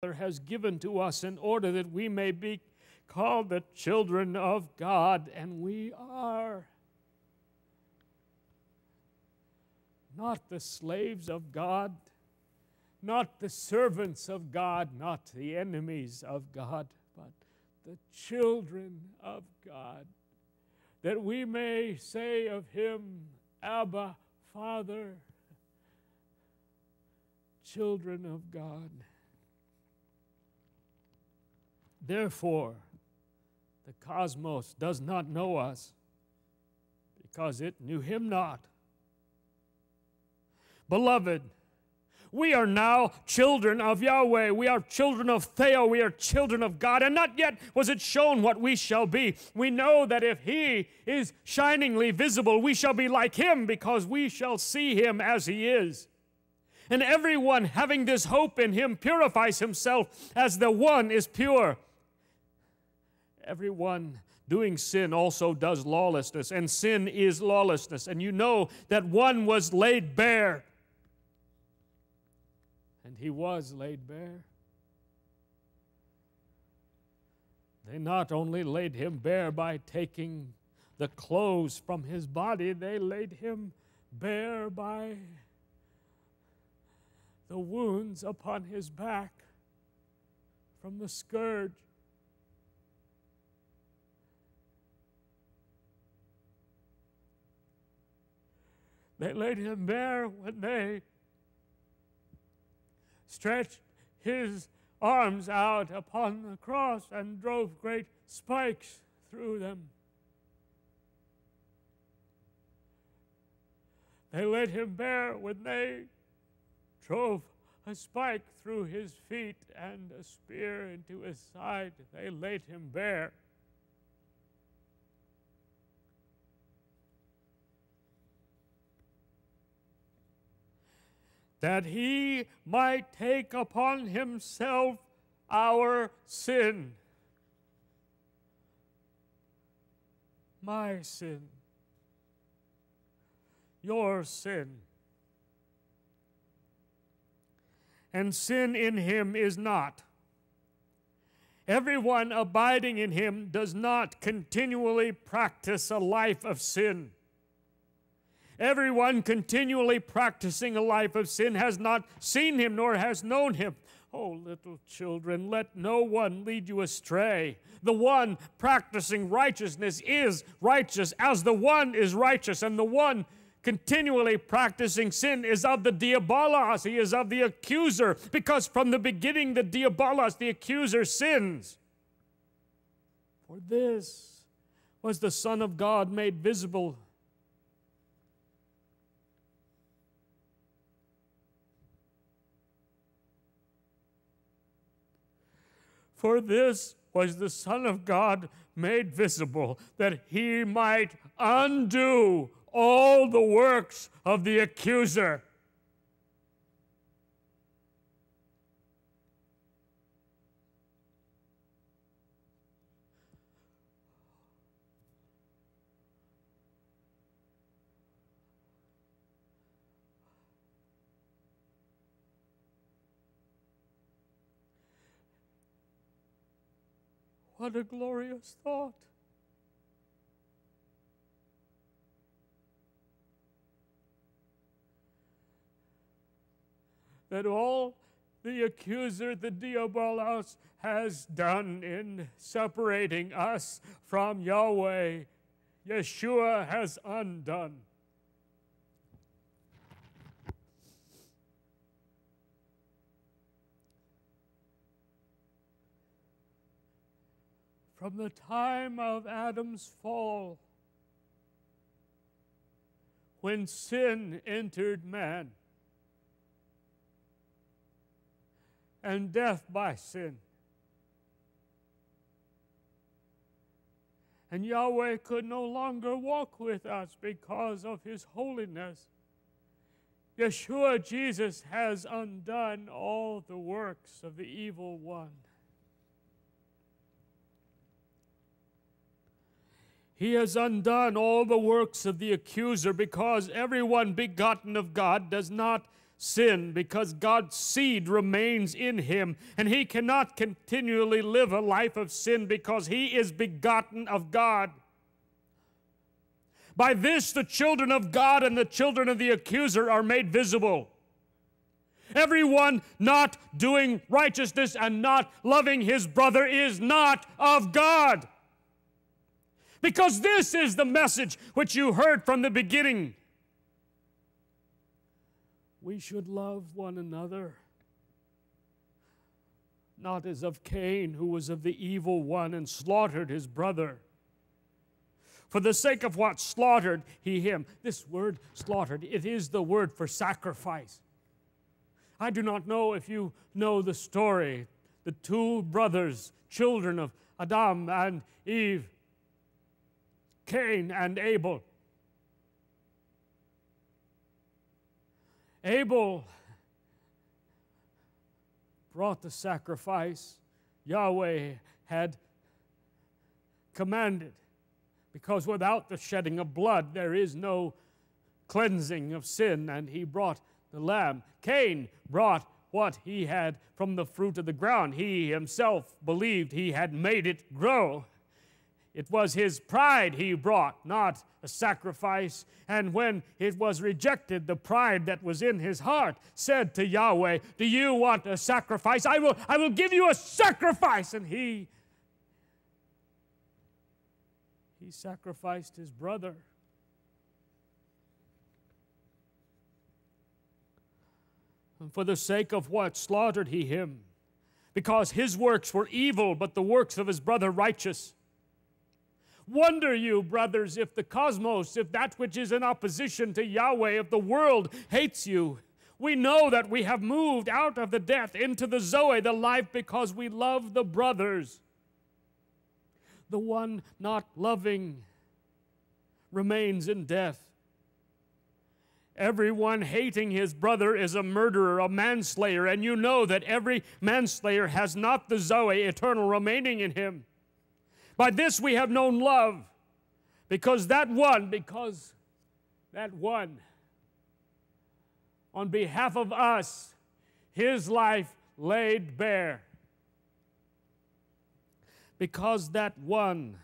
has given to us in order that we may be called the children of God, and we are. Not the slaves of God, not the servants of God, not the enemies of God, but the children of God, that we may say of Him, Abba, Father, children of God. Therefore, the cosmos does not know us, because it knew Him not. Beloved, we are now children of Yahweh. We are children of Theo. We are children of God. And not yet was it shown what we shall be. We know that if He is shiningly visible, we shall be like Him, because we shall see Him as He is. And everyone having this hope in Him purifies himself as the one is pure. Everyone doing sin also does lawlessness, and sin is lawlessness. And you know that one was laid bare, and He was laid bare. They not only laid Him bare by taking the clothes from His body, they laid Him bare by the wounds upon His back from the scourge. They laid Him bare when they stretched His arms out upon the cross and drove great spikes through them. They laid Him bare when they drove a spike through His feet and a spear into His side. They laid Him bare. That He might take upon Himself our sin. My sin. Your sin. And sin in Him is not. Everyone abiding in Him does not continually practice a life of sin. Everyone continually practicing a life of sin has not seen Him nor has known Him. Oh, little children, let no one lead you astray. The one practicing righteousness is righteous as the one is righteous, and the one continually practicing sin is of the diabolos. He is of the accuser, because from the beginning the diabolos, the accuser, sins. For this was the Son of God made visible. For this was the Son of God made visible, that He might undo all the works of the accuser. What a glorious thought. That all the accuser, the diabolos, has done in separating us from Yahweh, Yeshua has undone. From the time of Adam's fall, when sin entered man, and death by sin, and Yahweh could no longer walk with us because of His holiness, Yeshua Jesus has undone all the works of the evil one. He has undone all the works of the accuser, because everyone begotten of God does not sin because God's seed remains in him, and he cannot continually live a life of sin because he is begotten of God. By this the children of God and the children of the accuser are made visible. Everyone not doing righteousness and not loving his brother is not of God. Because this is the message which you heard from the beginning. We should love one another, not as of Cain, who was of the evil one and slaughtered his brother. For the sake of what slaughtered he him. This word slaughtered, it is the word for sacrifice. I do not know if you know the story. The two brothers, children of Adam and Eve, Cain and Abel. Abel brought the sacrifice Yahweh had commanded, because without the shedding of blood there is no cleansing of sin, and he brought the lamb. Cain brought what he had from the fruit of the ground. He himself believed he had made it grow. It was his pride he brought, not a sacrifice. And when it was rejected, the pride that was in his heart said to Yahweh, do you want a sacrifice? I will give you a sacrifice. And he sacrificed his brother. And for the sake of what slaughtered he him? Because his works were evil, but the works of his brother righteous. Wonder you, brothers, if the cosmos, if that which is in opposition to Yahweh, if the world hates you. We know that we have moved out of the death into the Zoe, the life, because we love the brothers. The one not loving remains in death. Everyone hating his brother is a murderer, a manslayer, and you know that every manslayer has not the Zoe, eternal, remaining in him. By this we have known love, because that one, on behalf of us, his life laid bare. Because that one,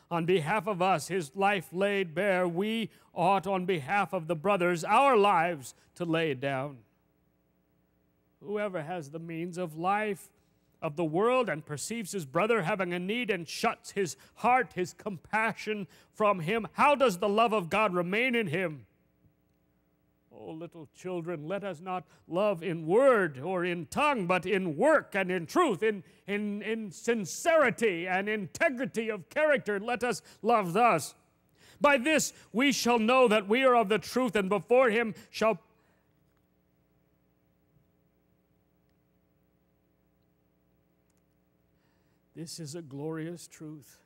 on behalf of us, his life laid bare, we ought on behalf of the brothers, our lives, to lay down. Whoever has the means of life of the world and perceives his brother having a need and shuts his heart, his compassion from him, how does the love of God remain in him? Oh, little children, let us not love in word or in tongue, but in work and in truth, in sincerity and integrity of character. Let us love thus. By this we shall know that we are of the truth, and before him shall This is a glorious truth.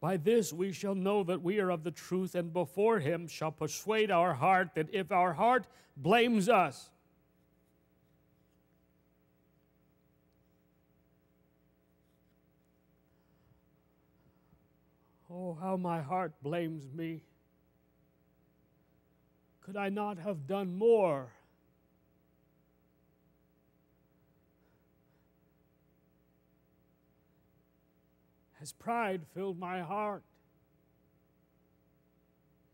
By this we shall know that we are of the truth, and before him shall persuade our heart, that if our heart blames us, oh, how my heart blames me. Could I not have done more? Has pride filled my heart?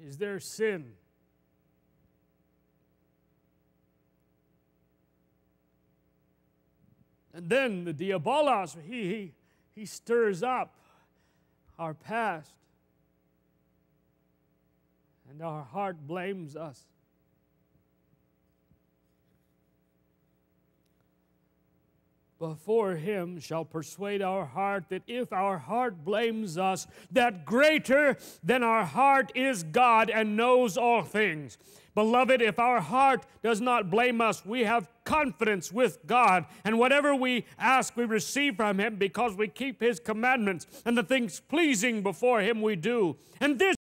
Is there sin? And then the diabolos, he stirs up our past. And our heart blames us. Before him shall persuade our heart, that if our heart blames us, that greater than our heart is God, and knows all things. Beloved, if our heart does not blame us, we have confidence with God, and whatever we ask we receive from him, because we keep his commandments, and the things pleasing before him we do. And this